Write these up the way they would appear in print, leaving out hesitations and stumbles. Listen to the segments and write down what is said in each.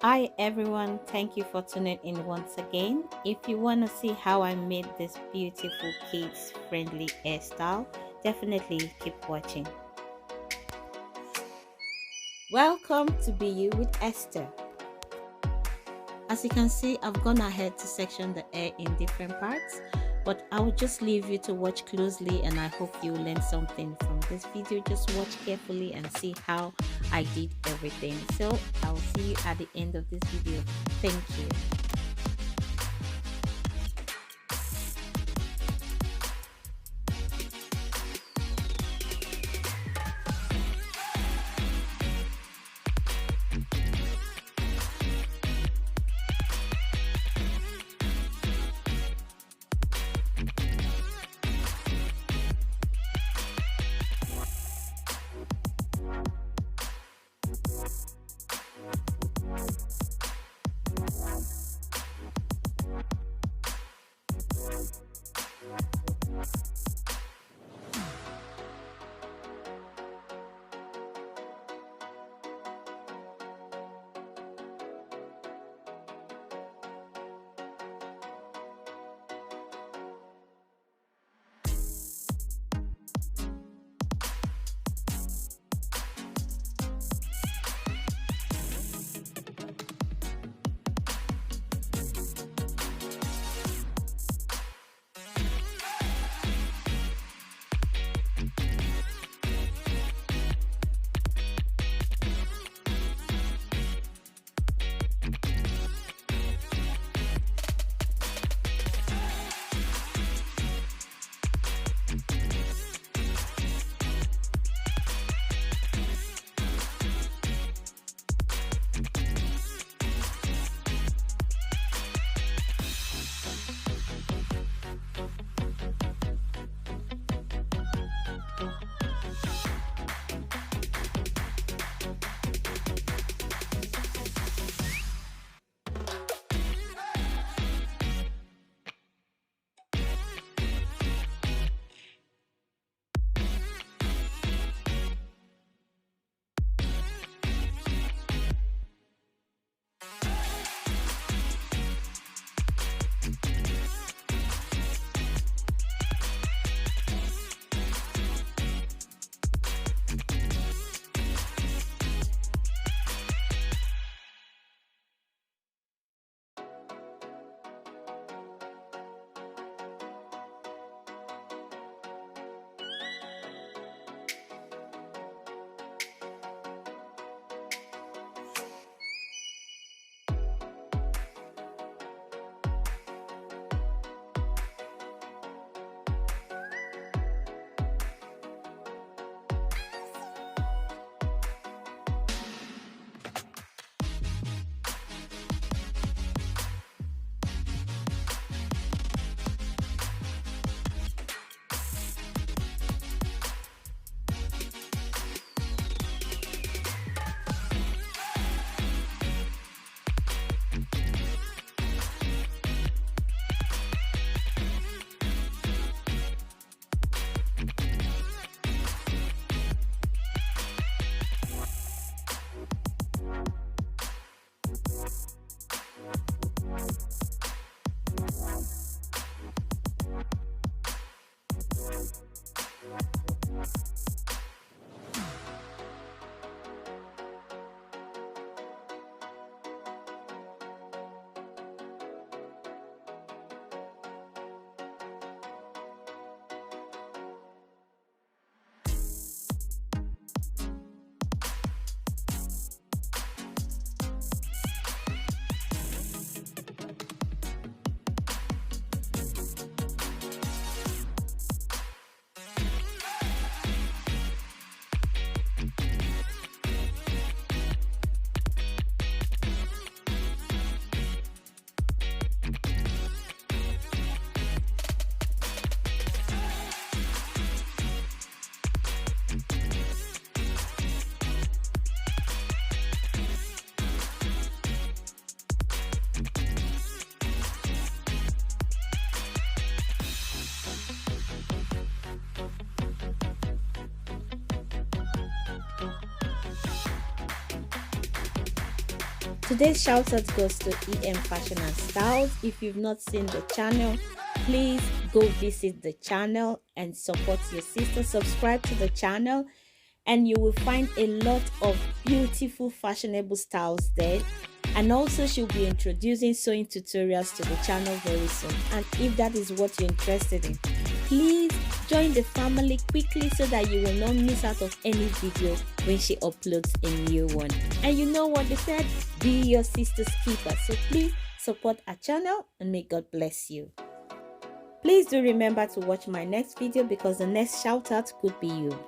Hi everyone, thank you for tuning in once again. If you want to see how I made this beautiful kids friendly hairstyle, definitely keep watching. Welcome to Be You with Esther. As you can see, I've gone ahead to section the hair in different parts, but I will just leave you to watch closely and I hope you learn something from this video. Just watch carefully and see how I did everything. So I'll see you at the end of this video. Thank you. Today's shout out goes to EM Fashion and Styles. If you've not seen the channel, please go visit the channel and support your sister. Subscribe to the channel and you will find a lot of beautiful fashionable styles there. And also she'll be introducing sewing tutorials to the channel very soon. And if that is what you're interested in, please join the family quickly so that you will not miss out of any video when she uploads a new one. And you know what they said, be your sister's keeper. So please support our channel and may God bless you. Please do remember to watch my next video because the next shout out could be you.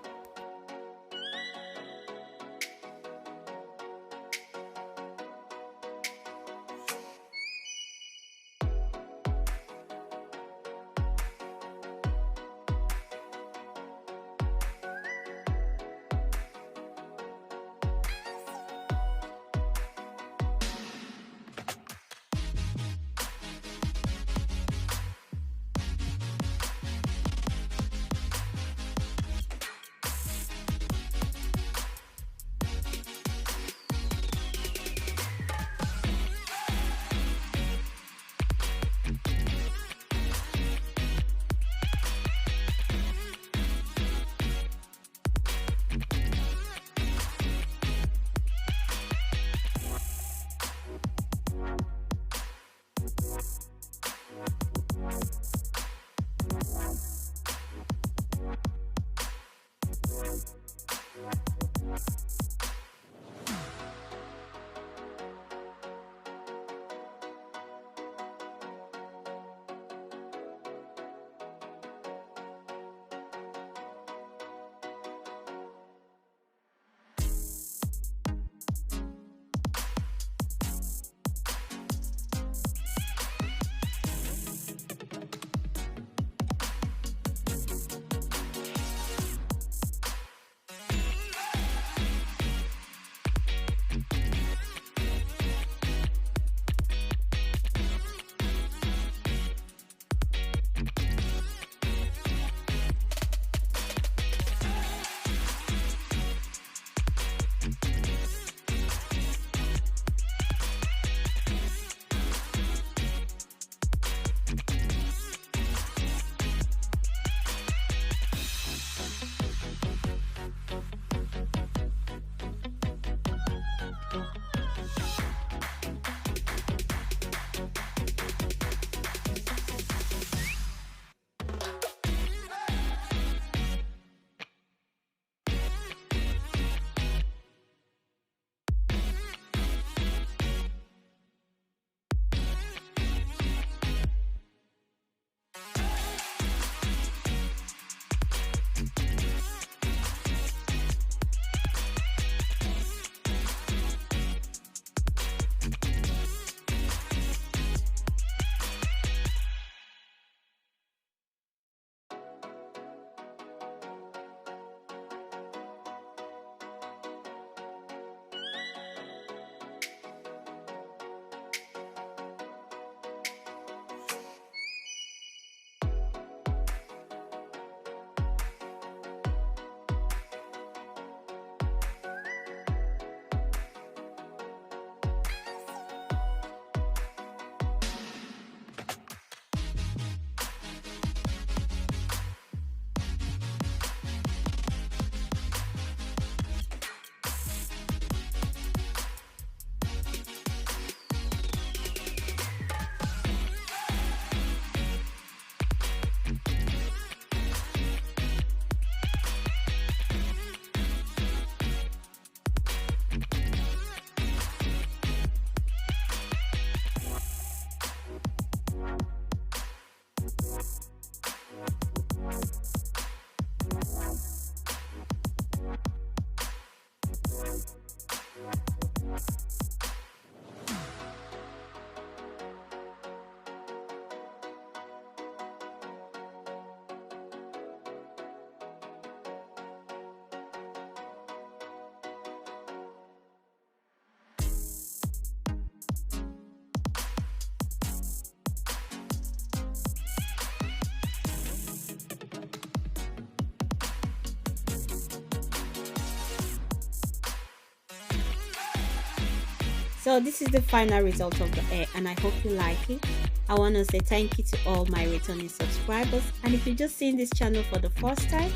So this is the final result of the hair, and I hope you like it. I want to say thank you to all my returning subscribers, and if you're just seeing this channel for the first time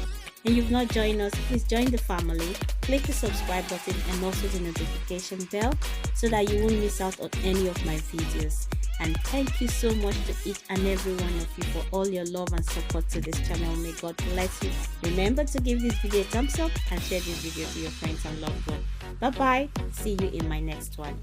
and you've not joined us, please join the family. Click the subscribe button and also the notification bell so that you won't miss out on any of my videos. And thank you so much to each and every one of you for all your love and support to this channel. May God bless you. Remember to give this video a thumbs up and share this video to your friends and loved ones. Bye bye. See you in my next one.